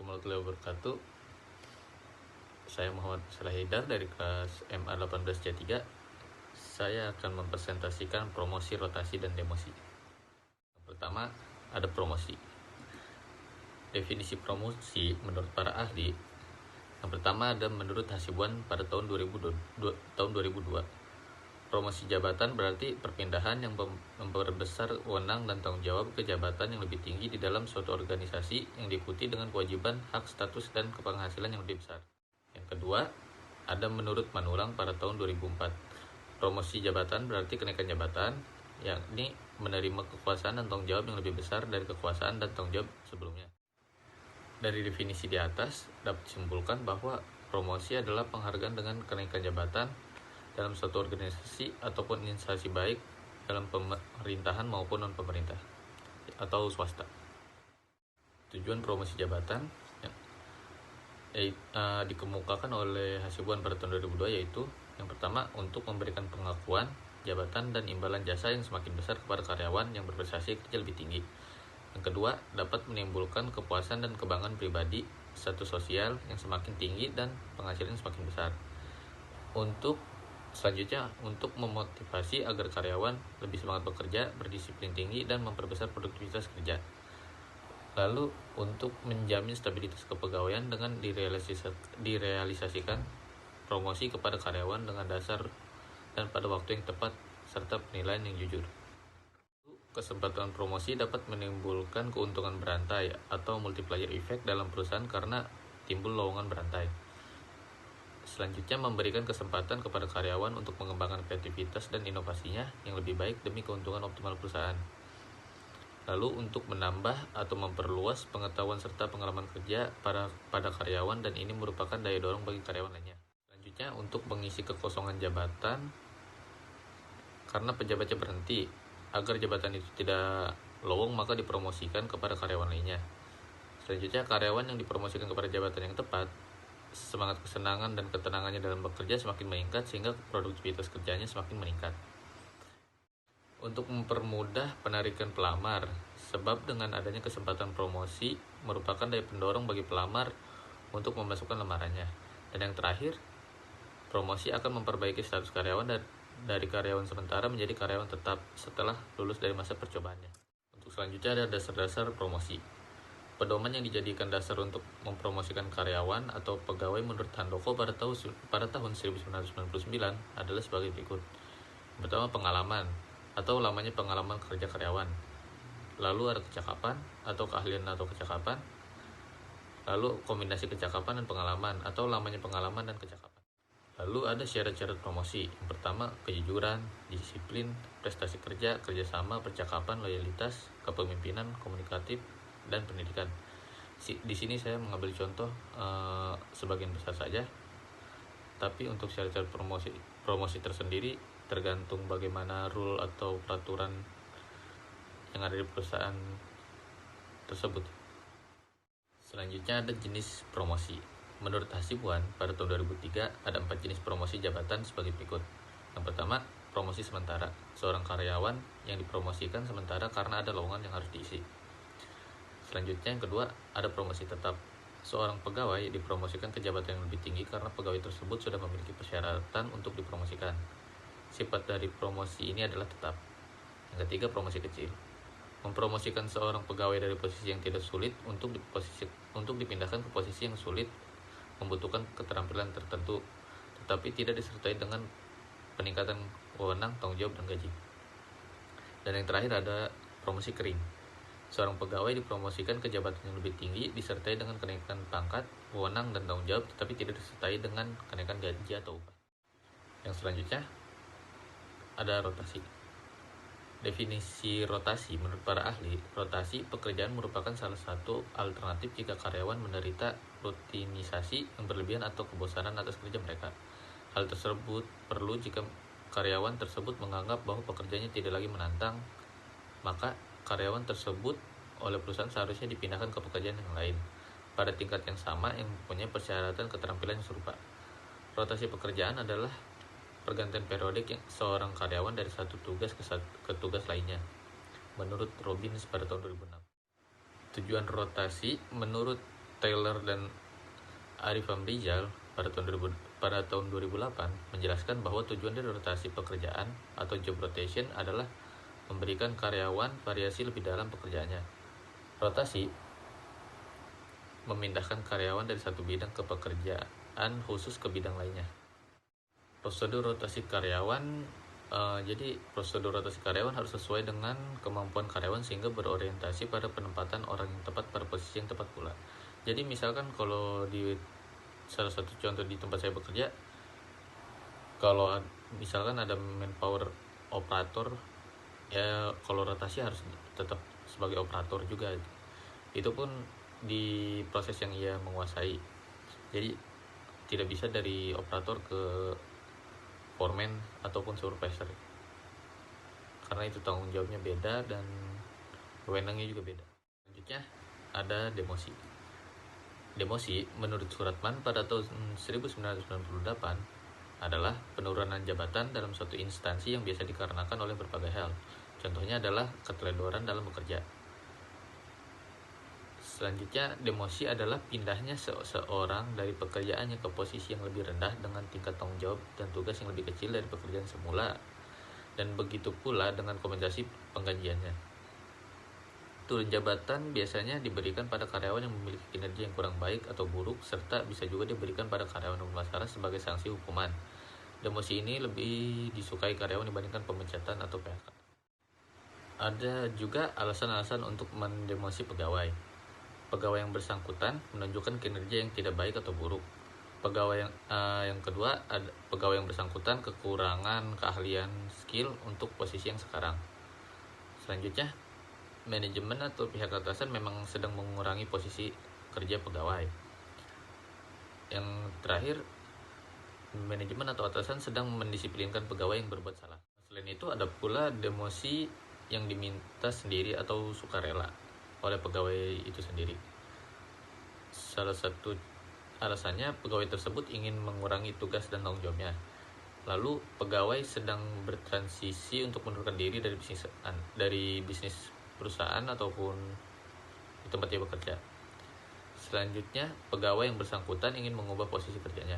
Assalamualaikum warahmatullahi wabarakatuh. Saya Muhammad Salahidar dari kelas MA 18C3. Saya akan mempresentasikan promosi, rotasi, dan demosi. Yang pertama, ada promosi. Definisi promosi menurut para ahli. Yang pertama ada menurut Hasibuan pada tahun 2002. Promosi jabatan berarti perpindahan yang memperbesar wewenang dan tanggung jawab ke jabatan yang lebih tinggi di dalam suatu organisasi yang diikuti dengan kewajiban, hak, status, dan penghasilan yang lebih besar. Yang kedua, ada menurut Manulang pada tahun 2004. Promosi jabatan berarti kenaikan jabatan, yakni menerima kekuasaan dan tanggung jawab yang lebih besar dari kekuasaan dan tanggung jawab sebelumnya. Dari definisi di atas, dapat disimpulkan bahwa promosi adalah penghargaan dengan kenaikan jabatan dalam suatu organisasi ataupun instansi baik dalam pemerintahan maupun non-pemerintah atau swasta. Tujuan promosi jabatan dikemukakan oleh Hasibuan pada tahun 2002 yaitu yang pertama untuk memberikan pengakuan jabatan dan imbalan jasa yang semakin besar kepada karyawan yang berprestasi kerja lebih tinggi. Yang kedua, dapat menimbulkan kepuasan dan kebanggaan pribadi, status sosial yang semakin tinggi dan penghasilan yang semakin besar. Selanjutnya, untuk memotivasi agar karyawan lebih semangat bekerja, berdisiplin tinggi, dan memperbesar produktivitas kerja. Lalu, untuk menjamin stabilitas kepegawaian dengan direalisasikan promosi kepada karyawan dengan dasar dan pada waktu yang tepat, serta penilaian yang jujur. Kesempatan promosi dapat menimbulkan keuntungan berantai atau multiplier effect dalam perusahaan karena timbul lowongan berantai. Selanjutnya, memberikan kesempatan kepada karyawan untuk mengembangkan kreativitas dan inovasinya yang lebih baik demi keuntungan optimal perusahaan. Lalu, untuk menambah atau memperluas pengetahuan serta pengalaman kerja pada karyawan, dan ini merupakan daya dorong bagi karyawan lainnya. Selanjutnya, untuk mengisi kekosongan jabatan karena pejabatnya berhenti, agar jabatan itu tidak lowong maka dipromosikan kepada karyawan lainnya. Selanjutnya, karyawan yang dipromosikan kepada jabatan yang tepat, semangat kesenangan dan ketenangannya dalam bekerja semakin meningkat sehingga produktivitas kerjanya semakin meningkat. Untuk mempermudah penarikan pelamar, sebab dengan adanya kesempatan promosi merupakan daya pendorong bagi pelamar untuk memasukkan lamarannya. Dan yang terakhir, promosi akan memperbaiki status karyawan dari karyawan sementara menjadi karyawan tetap setelah lulus dari masa percobaannya. Untuk selanjutnya ada dasar-dasar promosi. Pedoman yang dijadikan dasar untuk mempromosikan karyawan atau pegawai menurut Handoko pada tahun 1999 adalah sebagai berikut. Yang pertama, pengalaman atau lamanya pengalaman kerja karyawan. Lalu ada kecakapan atau keahlian atau kecakapan. Lalu kombinasi kecakapan dan pengalaman atau lamanya pengalaman dan kecakapan. Lalu ada syarat-syarat promosi. Yang pertama, kejujuran, disiplin, prestasi kerja, kerjasama, percakapan, loyalitas, kepemimpinan, komunikatif, dan pendidikan. Di sini saya mengambil contoh sebagian besar saja, tapi untuk syarat-syarat promosi tersendiri tergantung bagaimana rule atau peraturan yang ada di perusahaan tersebut. Selanjutnya ada jenis promosi. Menurut Hasibuan pada tahun 2003 ada 4 jenis promosi jabatan sebagai berikut. Yang pertama, promosi sementara. Seorang karyawan yang dipromosikan sementara karena ada lowongan yang harus diisi. Selanjutnya, yang kedua, ada promosi tetap. Seorang pegawai dipromosikan ke jabatan yang lebih tinggi karena pegawai tersebut sudah memiliki persyaratan untuk dipromosikan. Sifat dari promosi ini adalah tetap. Yang ketiga, promosi kecil. Mempromosikan seorang pegawai dari posisi yang tidak sulit untuk dipindahkan ke posisi yang sulit, membutuhkan keterampilan tertentu, tetapi tidak disertai dengan peningkatan wewenang, tanggung jawab, dan gaji. Dan yang terakhir ada promosi kering. Seorang pegawai dipromosikan ke jabatan yang lebih tinggi disertai dengan kenaikan pangkat, wewenang, dan tanggung jawab, tetapi tidak disertai dengan kenaikan gaji atau upah. Yang selanjutnya ada rotasi. Definisi rotasi menurut para ahli, rotasi pekerjaan merupakan salah satu alternatif jika karyawan menderita rutinisasi yang berlebihan atau kebosanan atas kerja mereka. Hal tersebut perlu jika karyawan tersebut menganggap bahwa pekerjaannya tidak lagi menantang, maka karyawan tersebut oleh perusahaan seharusnya dipindahkan ke pekerjaan yang lain pada tingkat yang sama yang mempunyai persyaratan keterampilan yang serupa. Rotasi pekerjaan adalah pergantian periodik seorang karyawan dari satu tugas ke tugas lainnya, menurut Robbins pada tahun 2006. Tujuan rotasi menurut Taylor dan Arif Rizal pada tahun 2008 menjelaskan bahwa tujuan dari rotasi pekerjaan atau job rotation adalah memberikan karyawan variasi lebih dalam pekerjaannya. Rotasi memindahkan karyawan dari satu bidang ke pekerjaan khusus ke bidang lainnya. Prosedur rotasi karyawan jadi prosedur rotasi karyawan harus sesuai dengan kemampuan karyawan sehingga berorientasi pada penempatan orang yang tepat pada posisi yang tepat pula. Jadi misalkan kalau di salah satu contoh di tempat saya bekerja, kalau misalkan ada manpower operator, ya kalau rotasi harus tetap sebagai operator juga. Itu pun di proses yang ia menguasai. Jadi tidak bisa dari operator ke foreman ataupun supervisor, karena itu tanggung jawabnya beda dan wewenangnya juga beda. Selanjutnya ada demosi. Demosi menurut Suratman pada tahun 1998 adalah penurunan jabatan dalam suatu instansi yang biasa dikarenakan oleh berbagai hal. Contohnya adalah keteledoran dalam bekerja. Selanjutnya, demosi adalah pindahnya seseorang dari pekerjaannya ke posisi yang lebih rendah dengan tingkat tanggung jawab dan tugas yang lebih kecil dari pekerjaan semula, dan begitu pula dengan kompensasi penggajiannya. Turun jabatan biasanya diberikan pada karyawan yang memiliki kinerja yang kurang baik atau buruk, serta bisa juga diberikan pada karyawan yang bermasalah sebagai sanksi hukuman. Demosi ini lebih disukai karyawan dibandingkan pemecatan atau PHK. Ada juga alasan-alasan untuk mendemosi pegawai. Pegawai yang bersangkutan menunjukkan kinerja yang tidak baik atau buruk. Pegawai yang kedua, ada pegawai yang bersangkutan kekurangan keahlian skill untuk posisi yang sekarang. Selanjutnya, manajemen atau pihak atasan memang sedang mengurangi posisi kerja pegawai. Yang terakhir, manajemen atau atasan sedang mendisiplinkan pegawai yang berbuat salah. Selain itu, ada pula demosi yang diminta sendiri atau sukarela oleh pegawai itu sendiri. Salah satu alasannya pegawai tersebut ingin mengurangi tugas dan tanggung jawabnya. Lalu pegawai sedang bertransisi untuk mengundurkan diri dari bisnis perusahaan ataupun di tempat dia bekerja. Selanjutnya, pegawai yang bersangkutan ingin mengubah posisi kerjanya.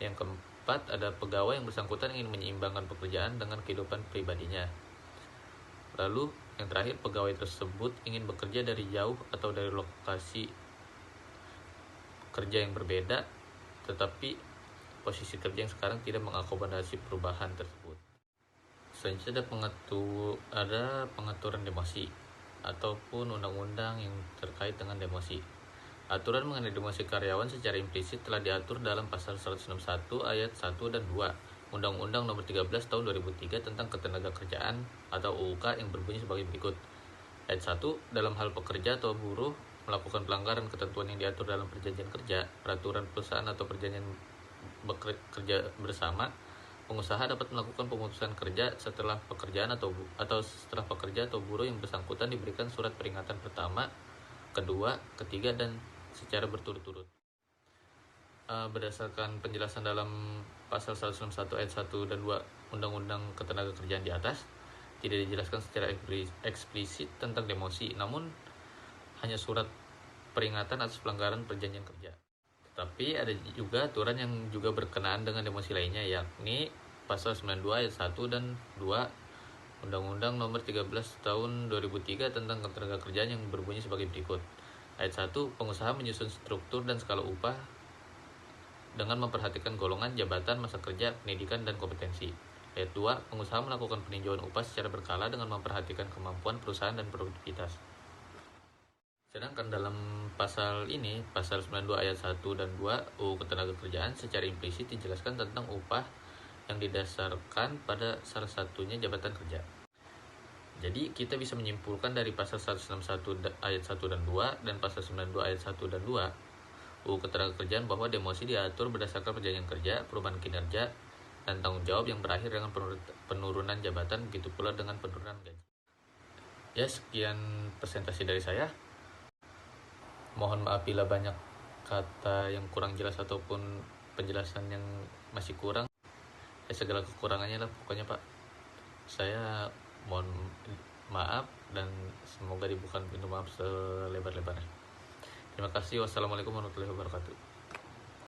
Yang keempat, ada pegawai yang bersangkutan ingin menyeimbangkan pekerjaan dengan kehidupan pribadinya. Lalu yang terakhir, pegawai tersebut ingin bekerja dari jauh atau dari lokasi kerja yang berbeda, tetapi posisi kerja yang sekarang tidak mengakomodasi perubahan tersebut. Selanjutnya ada pengaturan demosi ataupun undang-undang yang terkait dengan demosi. Aturan mengenai demosi karyawan secara implisit telah diatur dalam pasal 161 ayat 1 dan 2 Undang-Undang Nomor 13 Tahun 2003 tentang Ketenagakerjaan atau UUK yang berbunyi sebagai berikut. Ayat 1, dalam hal pekerja atau buruh melakukan pelanggaran ketentuan yang diatur dalam perjanjian kerja, peraturan perusahaan atau perjanjian bekerja bersama, pengusaha dapat melakukan pemutusan kerja setelah pekerjaan atau setelah pekerja atau buruh yang bersangkutan diberikan surat peringatan pertama, kedua, ketiga, dan secara berturut-turut. Berdasarkan penjelasan dalam pasal 161 ayat 1 dan 2 Undang-Undang Ketenagakerjaan di atas, tidak dijelaskan secara eksplisit tentang demosi, namun hanya surat peringatan atas pelanggaran perjanjian kerja. Tetapi ada juga aturan yang juga berkenaan dengan demosi lainnya, yakni pasal 92 ayat 1 dan 2 Undang-Undang Nomor 13 Tahun 2003 tentang Ketenagakerjaan yang berbunyi sebagai berikut. Ayat 1, pengusaha menyusun struktur dan skala upah dengan memperhatikan golongan, jabatan, masa kerja, pendidikan, dan kompetensi. Ayat 2, pengusaha melakukan peninjauan upah secara berkala dengan memperhatikan kemampuan perusahaan dan produktivitas. Sedangkan dalam pasal ini, pasal 92 ayat 1 dan 2 UU Ketenagakerjaan secara implisit dijelaskan tentang upah yang didasarkan pada salah satunya jabatan kerja. Jadi kita bisa menyimpulkan dari pasal 161 ayat 1 dan 2 dan pasal 92 ayat 1 dan 2 UU Ketenagakerjaan bahwa demosi diatur berdasarkan perjanjian kerja, perubahan kinerja, dan tanggung jawab yang berakhir dengan penurunan jabatan, begitu pula dengan penurunan gaji. Ya, sekian presentasi dari saya. Mohon maaf bila banyak kata yang kurang jelas ataupun penjelasan yang masih kurang. Ya, segala kekurangannya lah pokoknya Pak. Saya mohon maaf dan semoga dibuka pintu maaf selebar-lebarnya. Terima kasih. Wassalamualaikum warahmatullahi wabarakatuh.